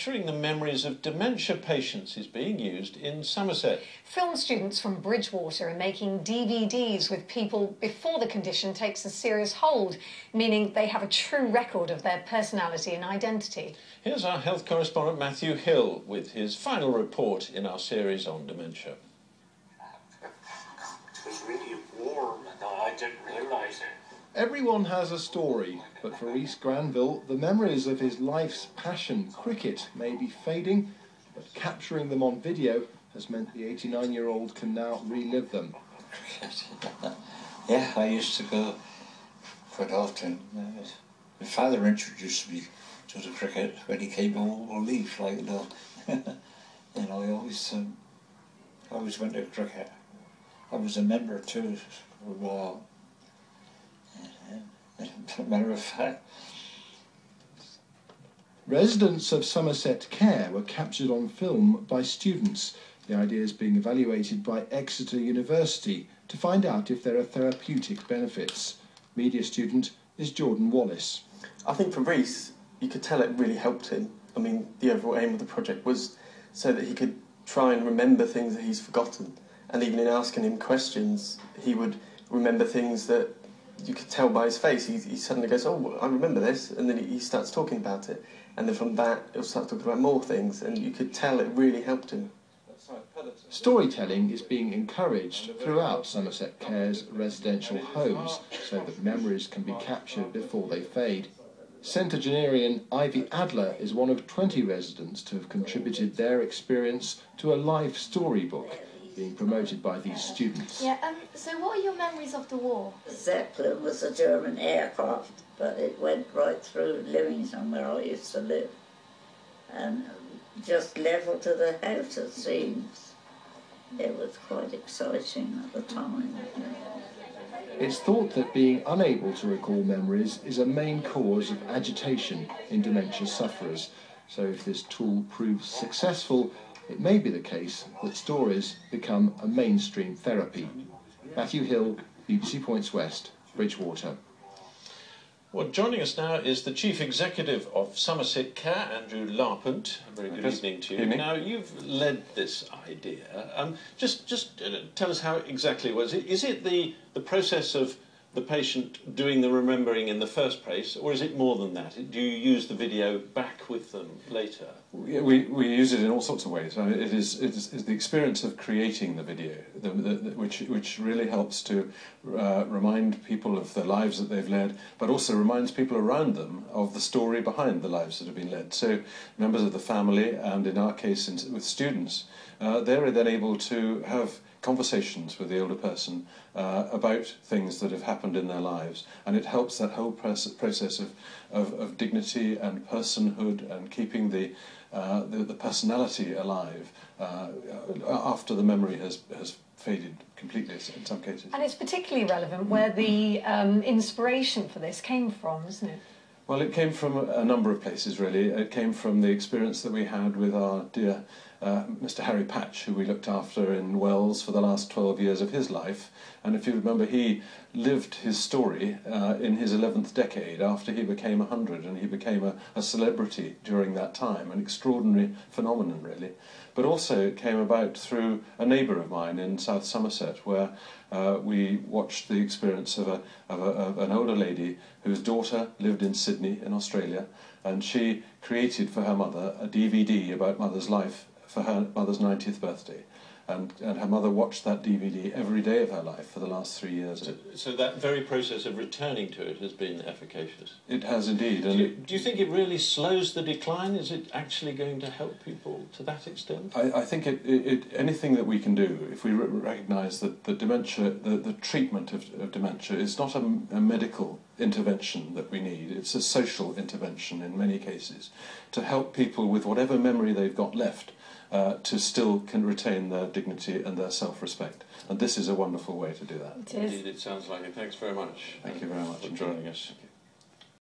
capturing the memories of dementia patients is being used in Somerset. Film students from Bridgewater are making DVDs with people before the condition takes a serious hold, meaning they have a true record of their personality and identity. Here's our health correspondent Matthew Hill with his final report in our series on dementia. It was really warm and I didn't realise it. Everyone has a story, but for Rhys Granville, the memories of his life's passion, cricket, may be fading, but capturing them on video has meant the 89-year-old can now relive them. Yeah, I used to go quite often. My father introduced me to the cricket when he came home on leave, like, you know. You know, I always went to cricket. I was a member too, matter of fact. Residents of Somerset Care were captured on film by students. The idea is being evaluated by Exeter University to find out if there are therapeutic benefits. Media student is Jordan Wallace. I think for Rhys, you could tell it really helped him. I mean, the overall aim of the project was so that he could try and remember things that he's forgotten. And even in asking him questions, he would remember things that you could tell by his face. He suddenly goes, oh, I remember this, and then he starts talking about it. And then from that, he'll start talking about more things, and you could tell it really helped him. Storytelling is being encouraged throughout Somerset Care's residential homes so that memories can be captured before they fade. Centenarian Ivy Adler is one of 20 residents to have contributed their experience to a life storybook being promoted by these students. Yeah, so what are your memories of the war? Zeppelin was a German aircraft, but it went right through Livingston where I used to live, and just level to the house it seems. It was quite exciting at the time. It's thought that being unable to recall memories is a main cause of agitation in dementia sufferers, so if this tool proves successful, it may be the case that stories become a mainstream therapy. Matthew Hill, BBC Points West, Bridgewater. Well, joining us now is the Chief Executive of Somerset Care, Andrew Larpent. A very good evening to you. Now, you've led this idea. Just tell us how exactly it was. Is it the process of the patient doing the remembering in the first place, or is it more than that? Do you use the video back with them later? We use it in all sorts of ways. I mean, it is the experience of creating the video, which really helps to remind people of the lives that they've led, but also reminds people around them of the story behind the lives that have been led. So members of the family, and in our case with students, they're then able to have conversations with the older person about things that have happened in their lives, and it helps that whole process of dignity and personhood and keeping the personality alive after the memory has faded completely in some cases. And it's particularly relevant where the inspiration for this came from, isn't it? Well, it came from a number of places, really. It came from the experience that we had with our dear Mr. Harry Patch, who we looked after in Wells for the last 12 years of his life. And if you remember, he lived his story in his 11th decade after he became 100, and he became a celebrity during that time, an extraordinary phenomenon, really. But also it came about through a neighbour of mine in South Somerset, where we watched the experience of an older lady whose daughter lived in Sydney in Australia, and she created for her mother a DVD about mother's life for her mother's 90th birthday. And her mother watched that DVD every day of her life for the last 3 years. So that very process of returning to it has been efficacious? It has indeed. Do you think it really slows the decline? Is it actually going to help people to that extent? I think anything that we can do, if we recognise that the dementia, the treatment of dementia is not a medical intervention that we need, it's a social intervention in many cases, to help people with whatever memory they've got left, to still can retain their dignity and their self-respect. And this is a wonderful way to do that. Indeed, it sounds like it. Thanks very much. Thank you very much for joining us.